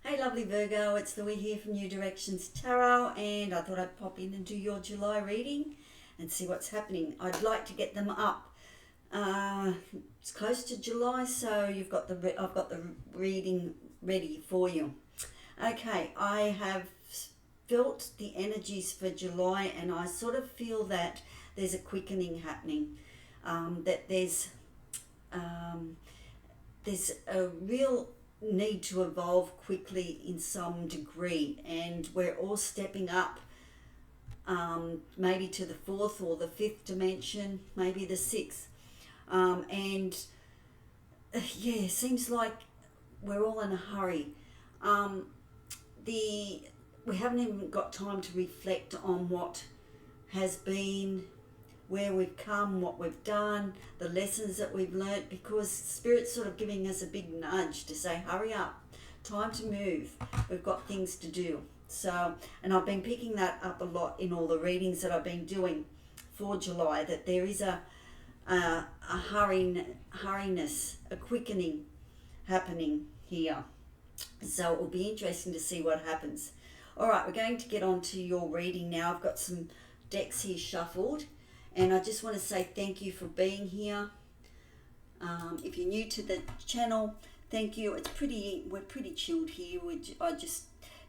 Hey lovely Virgo, it's Louie here from New Directions Tarot, and I thought I'd pop in and do your July reading and see what's happening. I'd like to get them up. It's close to July, so I've got the reading ready for you. Okay, I have felt the energies for July, and I sort of feel that there's a quickening happening. That there's a real need to evolve quickly in some degree, and we're all stepping up, maybe to the fourth or the fifth dimension, maybe the sixth, and yeah, seems like we're all in a hurry. We haven't even got time to reflect on what has been, where we've come, what we've done, the lessons that we've learnt, because Spirit's sort of giving us a big nudge to say, hurry up, time to move, we've got things to do. So, and I've been picking that up a lot in all the readings that I've been doing for July, that there is a hurriness, a quickening happening here. So it will be interesting to see what happens. All right, we're going to get on to your reading now. I've got some decks here shuffled, and I just want to say thank you for being here. If you're new to the channel, thank you. We're pretty chilled here. I just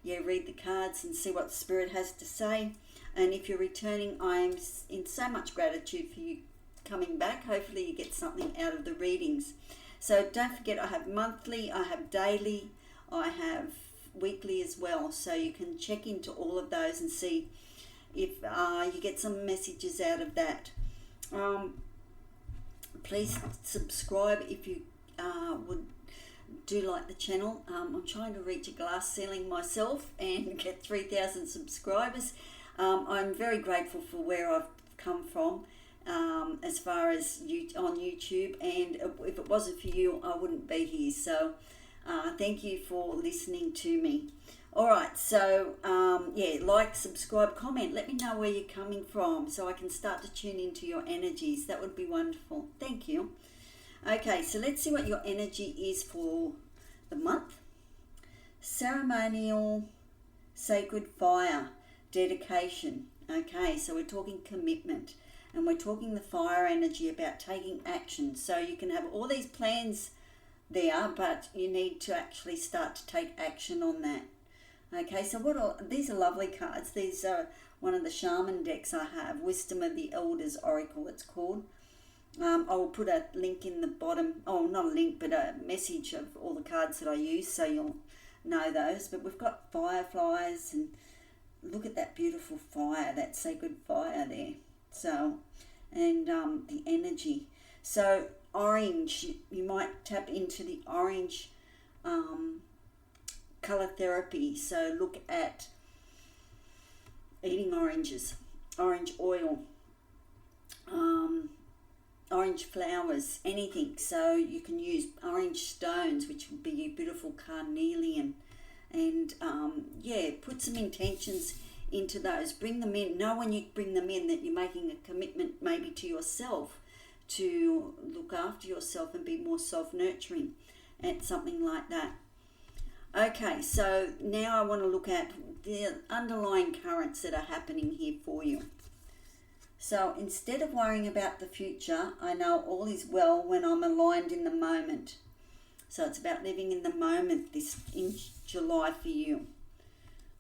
read the cards and see what Spirit has to say. And if you're returning, I'm in so much gratitude for you coming back. Hopefully you get something out of the readings. So don't forget, I have monthly, I have daily, I have weekly as well. So you can check into all of those and see if you get some messages out of that. Please subscribe if you do like the channel. I'm trying to reach a glass ceiling myself and get 3,000 subscribers. I'm very grateful for where I've come from as far as on YouTube, and if it wasn't for you, I wouldn't be here. So thank you for listening to me. Alright, so like, subscribe, comment, let me know where you're coming from so I can start to tune into your energies. That would be wonderful. Thank you. Okay, so let's see what your energy is for the month. Ceremonial, sacred fire, dedication. Okay, so we're talking commitment, and we're talking the fire energy about taking action. So you can have all these plans there, but you need to actually start to take action on that. Okay, so these are lovely cards. These are one of the Shaman decks I have, Wisdom of the Elders Oracle it's called. I will put a link in the bottom, not a link, but a message of all the cards that I use, so you'll know those. But we've got fireflies, and look at that beautiful fire, that sacred fire there. So, and the energy. So orange, you might tap into the orange color therapy. So look at eating oranges, orange oil, orange flowers, anything. So you can use orange stones, which would be your beautiful carnelian, and put some intentions into those. Bring them in. Know when you bring them in that you're making a commitment maybe to yourself to look after yourself and be more self-nurturing, and something like that. Okay, so now I want to look at the underlying currents that are happening here for you. So instead of worrying about the future, I know all is well when I'm aligned in the moment. So it's about living in the moment in July for you.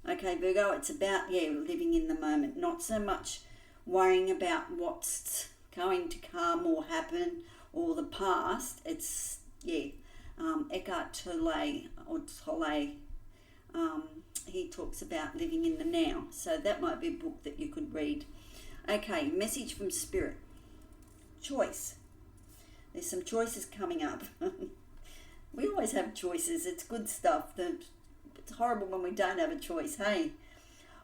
Okay, Virgo, it's about, living in the moment. Not so much worrying about what's going to come or happen or the past. It's, Eckhart Tolle, he talks about living in the now. So that might be a book that you could read. Okay, message from Spirit. Choice. There's some choices coming up. We always have choices. It's good stuff. It's horrible when we don't have a choice, hey?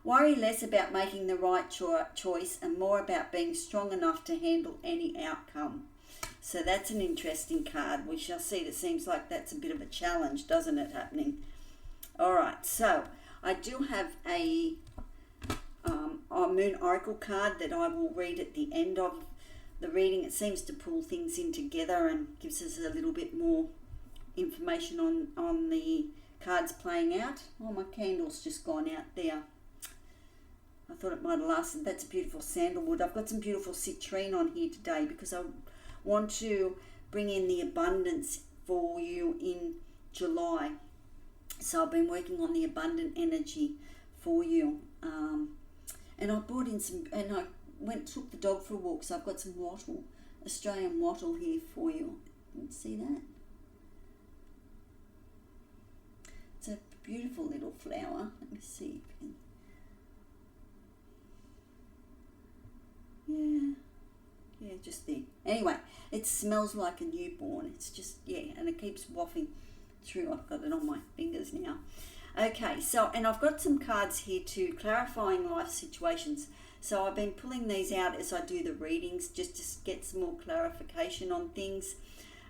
Worry less about making the right choice and more about being strong enough to handle any outcome. So that's an interesting card. We shall see. It seems like that's a bit of a challenge, doesn't it, happening? All right, so I do have a Moon Oracle card that I will read at the end of the reading. It seems to pull things in together and gives us a little bit more information on the cards playing out. Oh, my candle's just gone out there. I thought it might have lasted. That's a beautiful sandalwood. I've got some beautiful citrine on here today because I want to bring in the abundance for you in July. So I've been working on the abundant energy for you. And I brought in some, and I took the dog for a walk, so I've got some wattle, Australian wattle here for you. Can you see that? It's a beautiful little flower. Let me see if you can. Yeah, just there. Anyway, it smells like a newborn. It's just, yeah, and it keeps wafting through. I've got it on my fingers now. Okay, so, and I've got some cards here too, clarifying life situations. So I've been pulling these out as I do the readings just to get some more clarification on things.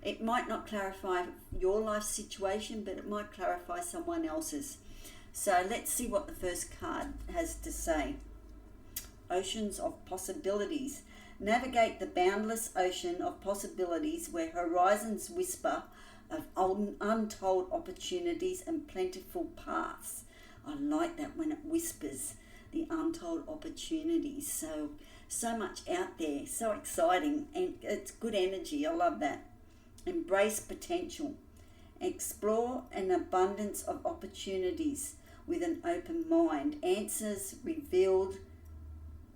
It might not clarify your life situation, but it might clarify someone else's. So let's see what the first card has to say. Oceans of possibilities. Navigate the boundless ocean of possibilities where horizons whisper of untold opportunities and plentiful paths. I like that when it whispers the untold opportunities. So much out there, so exciting, and it's good energy. I love that. Embrace potential. Explore an abundance of opportunities with an open mind. Answers reveal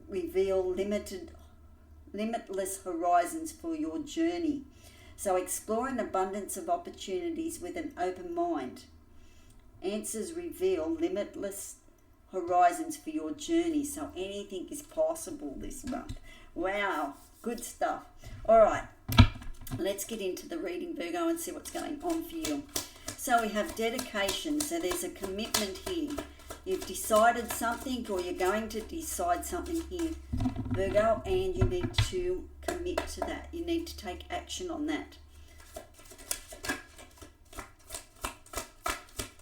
limitless horizons for your journey. So explore an abundance of opportunities with an open mind. Answers reveal limitless horizons for your journey. So anything is possible this month. Wow, good stuff. All right, let's get into the reading, Virgo, and see what's going on for you. So we have dedication. So there's a commitment here. You've decided something, or you're going to decide something here, Virgo, and you need to commit to that. You need to take action on that.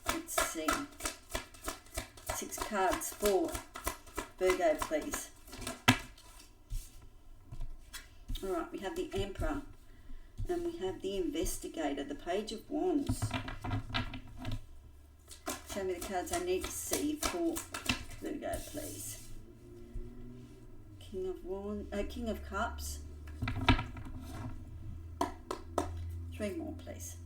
Let's see. 6 cards for Virgo, please. All right, we have the Emperor, and we have the Investigator, the Page of Wands. Show me the cards I need to see for Virgo, please. King of Wands, King of Cups. 3 more, please.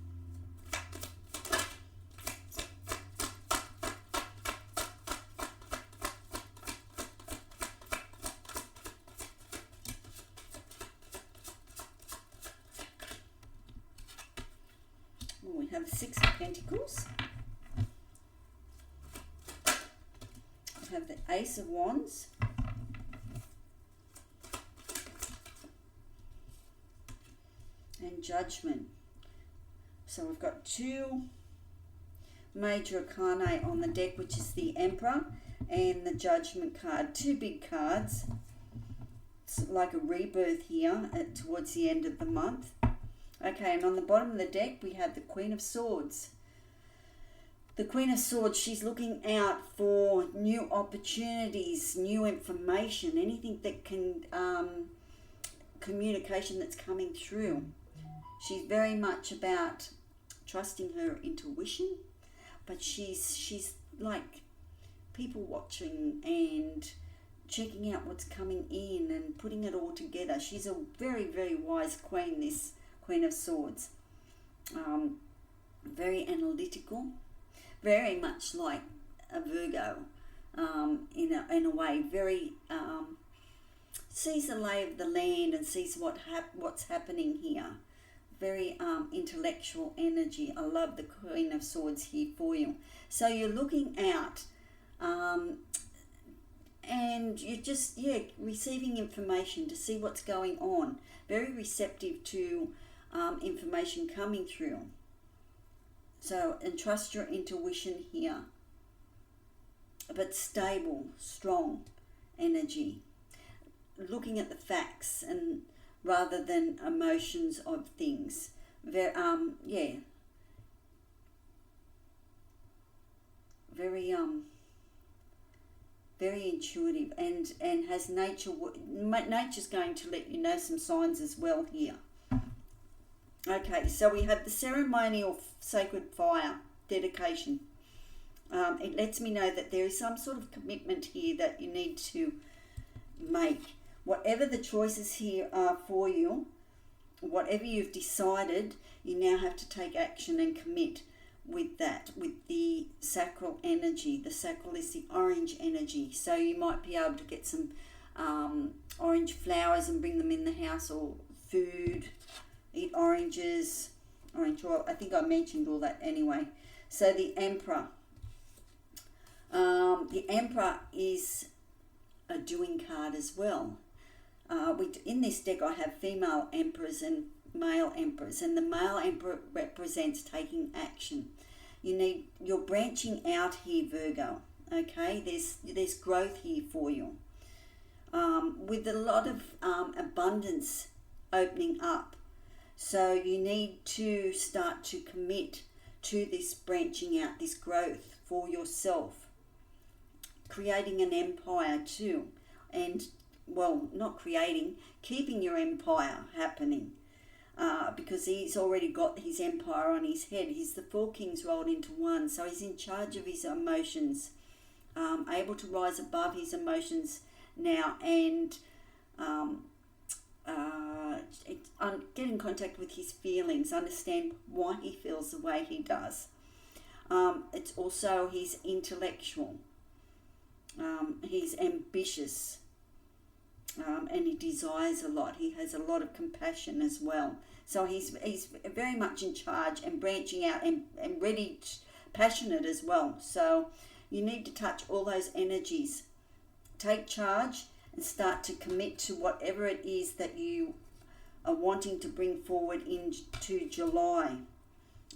Well, we have 6 of Pentacles. We have the Ace of Wands. And Judgment. So we've got 2 major arcana on the deck, which is the Emperor and the Judgment card. 2 big cards. It's like a rebirth here towards the end of the month. Okay, and on the bottom of the deck we have the Queen of Swords. The Queen of Swords, she's looking out for new opportunities, new information, anything that can, communication that's coming through. She's very much about trusting her intuition, but she's like people watching and checking out what's coming in and putting it all together. She's a very, very wise queen, this Queen of Swords. Very analytical, very much like a Virgo, in a way. Very sees the lay of the land and sees what's happening here. Very intellectual energy. I love the Queen of Swords here for you. So you're looking out, and you're just receiving information to see what's going on. Very receptive to information coming through. So, and trust your intuition here. But stable, strong energy. Looking at the facts and rather than emotions of things. Very very intuitive and has nature's going to let you know some signs as well here. Okay, so we have the ceremonial sacred fire, dedication. It lets me know that there is some sort of commitment here that you need to make. Whatever the choices here are for you, whatever you've decided, you now have to take action and commit with that, with the sacral energy. The sacral is the orange energy, so you might be able to get some orange flowers and bring them in the house, or food, eat oranges, orange oil. I think I mentioned all that anyway. So the Emperor. The Emperor is a doing card as well. In this deck I have female emperors and male emperors, and the male emperor represents taking action. You're branching out here, Virgo. Okay, there's growth here for you, with a lot of abundance opening up. So you need to start to commit to this branching out, this growth for yourself, creating an empire too, and not creating, keeping your empire happening, because he's already got his empire on his head. He's the 4 kings rolled into one, so he's in charge of his emotions, able to rise above his emotions now, and get in contact with his feelings, understand why he feels the way he does. It's also he's intellectual, he's ambitious, and he desires a lot. He has a lot of compassion as well. So he's very much in charge and branching out and ready, passionate as well. So you need to touch all those energies. Take charge and start to commit to whatever it is that you are wanting to bring forward into July.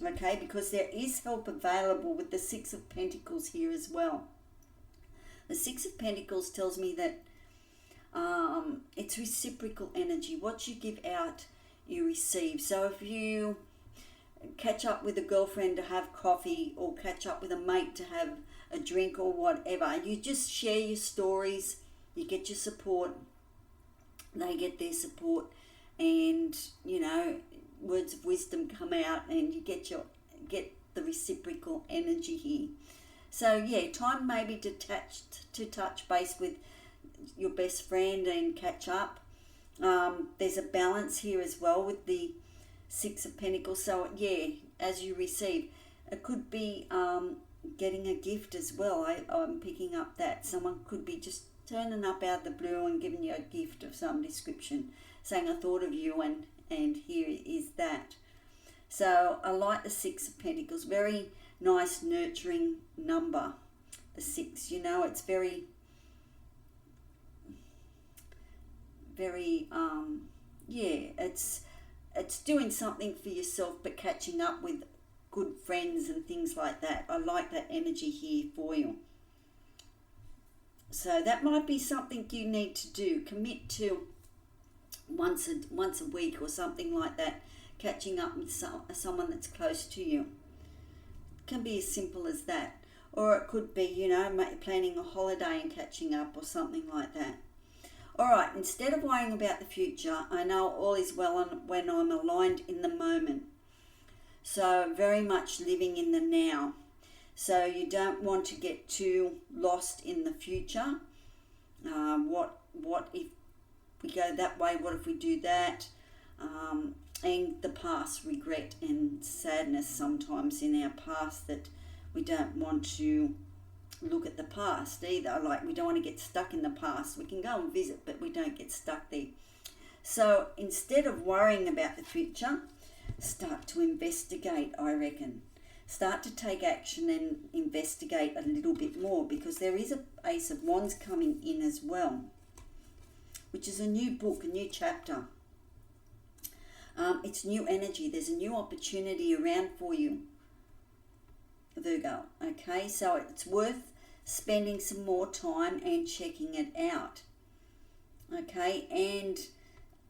Okay, because there is help available with the 6 of Pentacles here as well. The 6 of Pentacles tells me that it's reciprocal energy. What you give out, you receive. So if you catch up with a girlfriend to have coffee, or catch up with a mate to have a drink or whatever, you just share your stories, you get your support, they get their support, and words of wisdom come out, and you get the reciprocal energy here. So yeah, time maybe to touch base with your best friend and catch up. There's a balance here as well with the 6 of Pentacles. So yeah, as you receive, it could be getting a gift as well. I'm picking up that someone could be just turning up out of the blue and giving you a gift of some description, saying I thought of you, and here is that. So I like the 6 of Pentacles. Very nice, nurturing number, the 6. It's very it's doing something for yourself, but catching up with good friends and things like that. I like that energy here for you. So that might be something you need to do. Commit to once a week or something like that, catching up with someone that's close to you. It can be as simple as that. Or it could be, planning a holiday and catching up or something like that. All right, instead of worrying about the future, I know all is well when I'm aligned in the moment. So very much living in the now. So you don't want to get too lost in the future. What if we go that way? What if we do that? And the past, regret and sadness sometimes in our past, that we don't want to look at the past either. Like, we don't want to get stuck in the past. We can go and visit, but we don't get stuck there. So instead of worrying about the future, start to investigate, I reckon. Start to take action and investigate a little bit more, because there is a Ace of Wands coming in as well, which is a new book, a new chapter. It's new energy. There's a new opportunity around for you, Virgo. Okay, so it's worth spending some more time and checking it out. Okay, and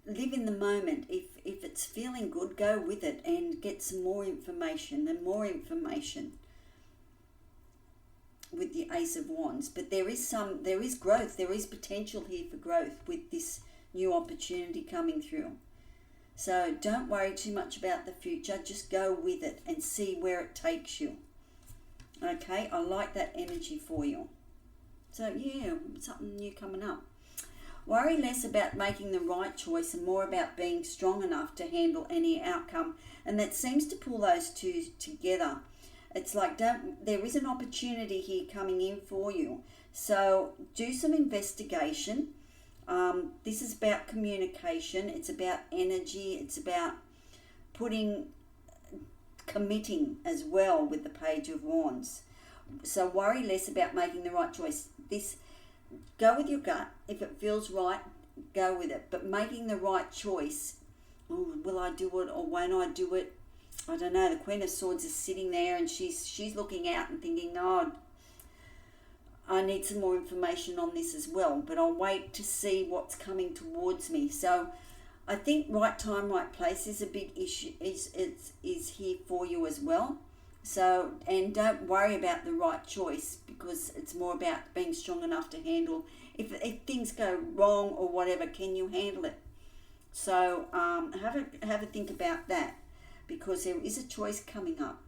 live in the moment. If it's feeling good, go with it and get some more information and more information with the Ace of Wands. But there is growth. There is potential here for growth with this new opportunity coming through. So don't worry too much about the future. Just go with it and see where it takes you. Okay, I like that energy for you. So yeah, something new coming up. Worry less about making the right choice and more about being strong enough to handle any outcome. And that seems to pull those two together. It's like there is an opportunity here coming in for you. So do some investigation. This is about communication. It's about energy. It's about committing as well with the Page of Wands. So worry less about making the right choice. Go with your gut. If it feels right, go with it. But making the right choice, will I do it or won't I do it? I don't know. The Queen of Swords is sitting there and she's looking out and thinking, no, I need some more information on this as well. But I'll wait to see what's coming towards me. So I think right time, right place is a big issue. Is here for you as well. So, and don't worry about the right choice because it's more about being strong enough to handle. If things go wrong or whatever, can you handle it? So have a think about that because there is a choice coming up.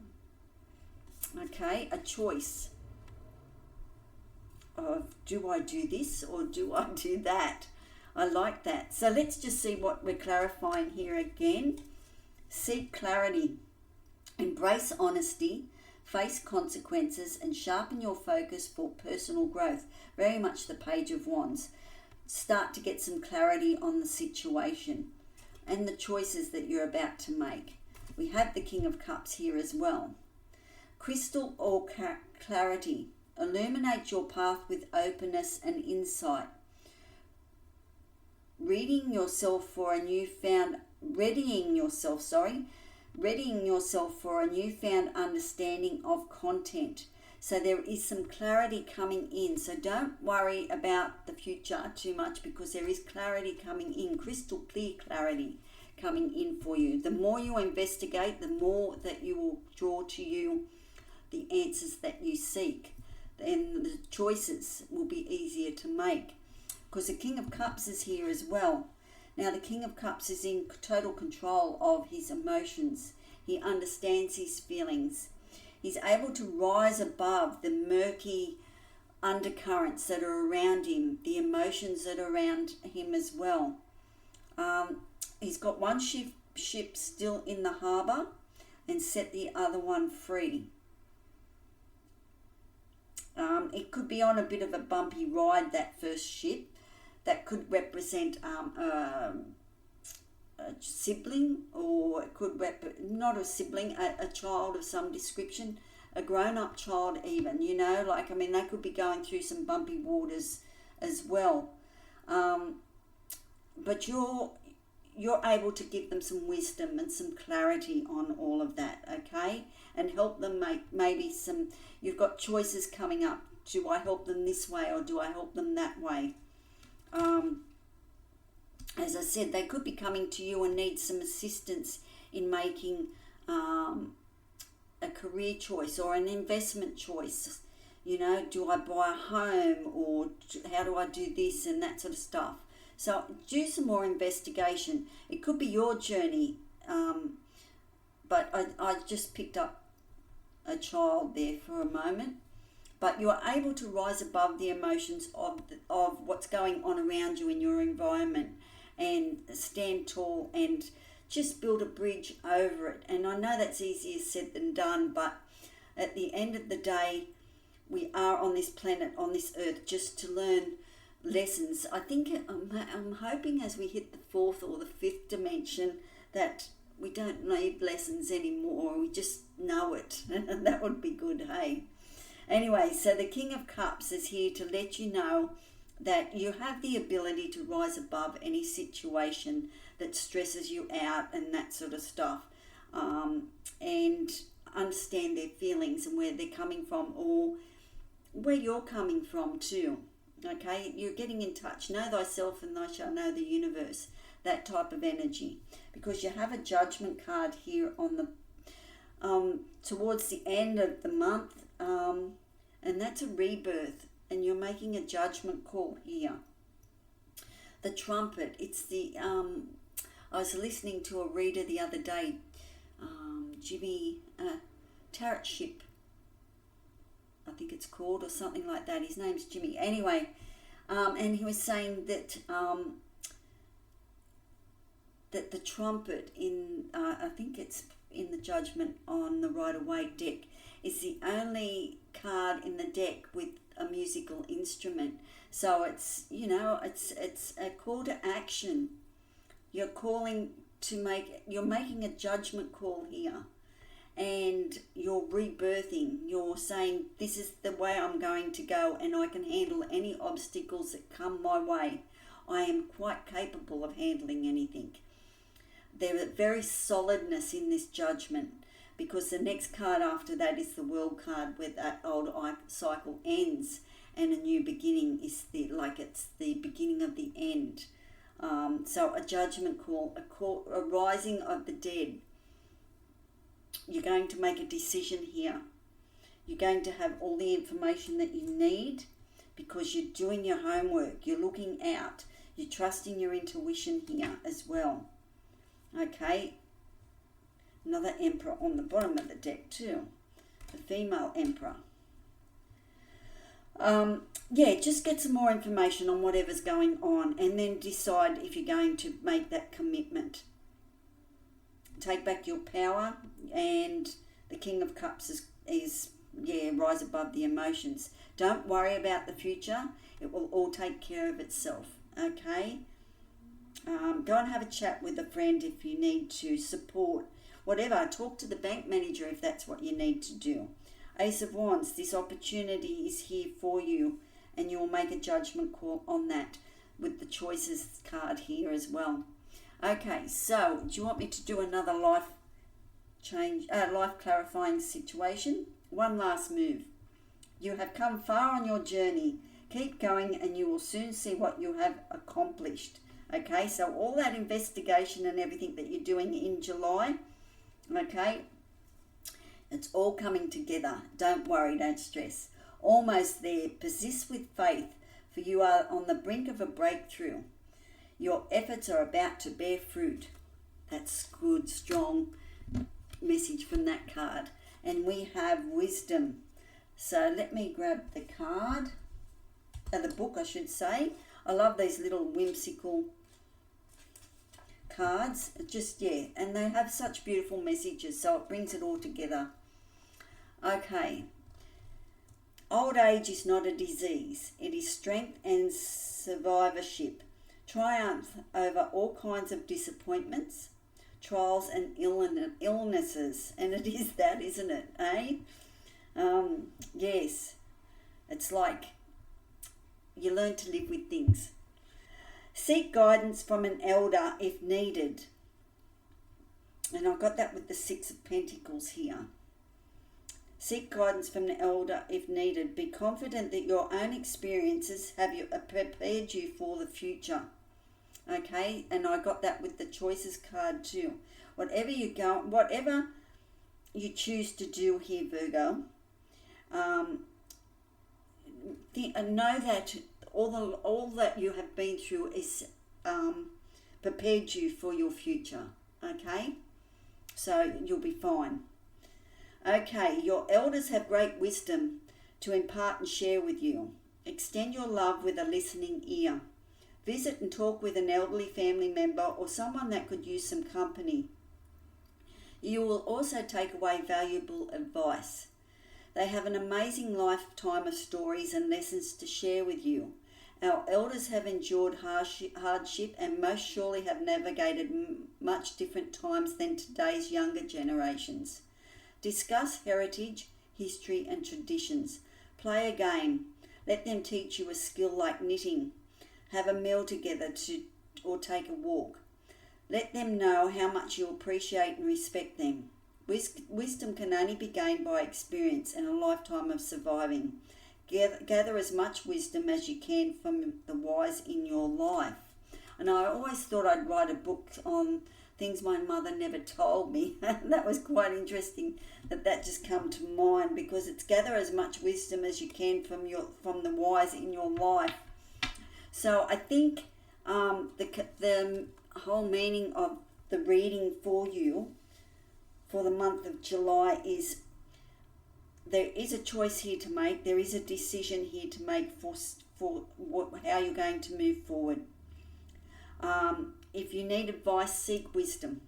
Okay, a choice of do I do this or do I do that? I like that. So let's just see what we're clarifying here again. Seek clarity. Embrace honesty, face consequences, and sharpen your focus for personal growth. Very much the Page of Wands. Start to get some clarity on the situation and the choices that you're about to make. We have the King of Cups here as well. Crystal or clarity. Illuminate your path with openness and insight. Readying yourself for a newfound understanding of content. So there is some clarity coming in. So don't worry about the future too much because there is clarity coming in, crystal clear clarity coming in for you. The more you investigate, the more that you will draw to you the answers that you seek. And the choices will be easier to make because the King of Cups is here as well. Now, the King of Cups is in total control of his emotions. He understands his feelings. He's able to rise above the murky undercurrents that are around him, the emotions that are around him as well. He's got one ship still in the harbour and set the other one free. It could be on a bit of a bumpy ride, that first ship. That could represent a sibling, or it could not a sibling, a child of some description, a grown-up child even, you know, like, I mean, they could be going through some bumpy waters as well. But you're able to give them some wisdom and some clarity on all of that, okay? And help them make maybe you've got choices coming up. Do I help them this way or do I help them that way? As I said, they could be coming to you and need some assistance in making a career choice or an investment choice. You know, do I buy a home or how do I do this and that sort of stuff. So do some more investigation. It could be your journey, but I just picked up a child there for a moment. But you are able to rise above the emotions of what's going on around you in your environment and stand tall and just build a bridge over it. And I know that's easier said than done, but at the end of the day, we are on this planet, on this earth, just to learn lessons. I think I'm hoping as we hit the fourth or the fifth dimension that we don't need lessons anymore. We just know it. That would be good, hey? Anyway, so the King of Cups is here to let you know that you have the ability to rise above any situation that stresses you out and that sort of stuff, and understand their feelings and where they're coming from or where you're coming from too. Okay, you're getting in touch. Know thyself and thou shalt know the universe. That type of energy, because you have a Judgment card here on the towards the end of the month. And that's a rebirth, and you're making a judgment call here. The Trumpet, it's the, I was listening to a reader the other day, Jimmy, Tarot Ship, I think it's called, or something like that. His name's Jimmy. Anyway, and he was saying that that the trumpet in, I think it's in the Judgement on the Rider-Waite deck, is the only card in the deck with a musical instrument. So it's, you know, it's a call to action. You're making a judgment call here, and you're rebirthing. You're saying, this is the way I'm going to go, and I can handle any obstacles that come my way. I am quite capable of handling anything. There's a very solidness in this judgment, because the next card after that is the World card, where that old cycle ends and a new beginning is it's the beginning of the end. So a judgment call, a rising of the dead. You're going to make a decision here. You're going to have all the information that you need, because you're doing your homework. You're looking out. You're trusting your intuition here as well. Okay. Another Emperor on the bottom of the deck too. The female Emperor. Just get some more information on whatever's going on, and then decide if you're going to make that commitment. Take back your power, and the King of Cups is rise above the emotions. Don't worry about the future. It will all take care of itself. Okay? Go and have a chat with a friend if you need to, support, whatever. Talk to the bank manager if that's what you need to do. Ace of Wands, this opportunity is here for you, and you'll make a judgment call on that with the choices card here as well. Okay, so do you want me to do another life clarifying situation? One last move. You have come far on your journey. Keep going, and you will soon see what you have accomplished. Okay, so all that investigation and everything that you're doing in July, okay, it's all coming together. Don't worry, don't stress. Almost there. Persist with faith, for you are on the brink of a breakthrough. Your efforts are about to bear fruit. That's good, strong message from that card. And we have wisdom. So let me grab the card, the book I should say. I love these little whimsical cards. And they have such beautiful messages, so it brings it all together. Okay. Old age is not a disease. It is strength and survivorship. Triumph over all kinds of disappointments, trials and illnesses. And it is that, isn't it? Yes. It's like you learn to live with things. Seek guidance from an elder if needed. And I got that with the Six of Pentacles here. Seek guidance from an elder if needed. Be confident that your own experiences have prepared you for the future. Okay, and I got that with the Choices card too. Whatever you choose to do here, Virgo, know that all that you have been through is prepared you for your future. Okay, so you'll be fine. Okay, your elders have great wisdom to impart and share with you. Extend your love with a listening ear. Visit and talk with an elderly family member or someone that could use some company. You will also take away valuable advice. They have an amazing lifetime of stories and lessons to share with you. Our elders have endured hardship and most surely have navigated much different times than today's younger generations. Discuss heritage, history and traditions. Play a game. Let them teach you a skill like knitting. Have a meal together or take a walk. Let them know how much you appreciate and respect them. Wisdom can only be gained by experience and a lifetime of surviving. Gather as much wisdom as you can from the wise in your life. And I always thought I'd write a book on things my mother never told me. That was quite interesting that just come to mind, because it's gather as much wisdom as you can from the wise in your life. So I think the whole meaning of the reading for you for the month of July is there is a choice here to make. There is a decision here to make for how you're going to move forward. If you need advice, seek wisdom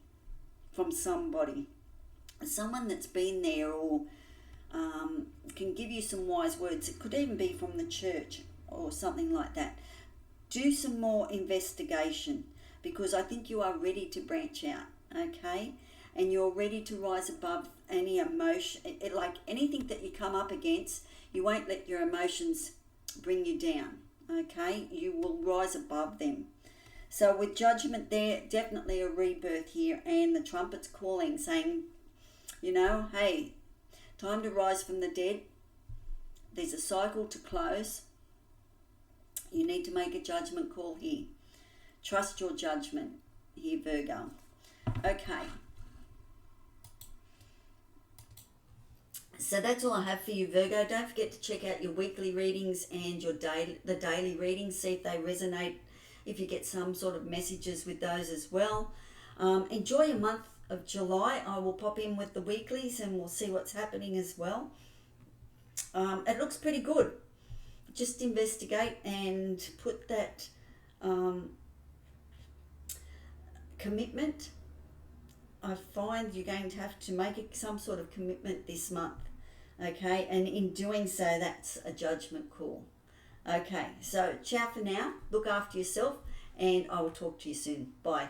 from somebody. Someone that's been there or can give you some wise words. It could even be from the church or something like that. Do some more investigation, because I think you are ready to branch out, okay? And you're ready to rise above any emotion, like anything that you come up against, you won't let your emotions bring you down, okay? You will rise above them. So with Judgment there, definitely a rebirth here, and the trumpet's calling, saying, you know, hey, time to rise from the dead. There's a cycle to close. You need to make a judgment call here. Trust your judgment here, Virgo. Okay. So that's all I have for you, Virgo. Don't forget to check out your weekly readings and your the daily readings. See if they resonate, if you get some sort of messages with those as well. Enjoy your month of July. I will pop in with the weeklies and we'll see what's happening as well. It looks pretty good. Just investigate and put that commitment. I find you're going to have to make some sort of commitment this month, okay? And in doing so, that's a judgment call. Okay, so ciao for now. Look after yourself, and I will talk to you soon. Bye.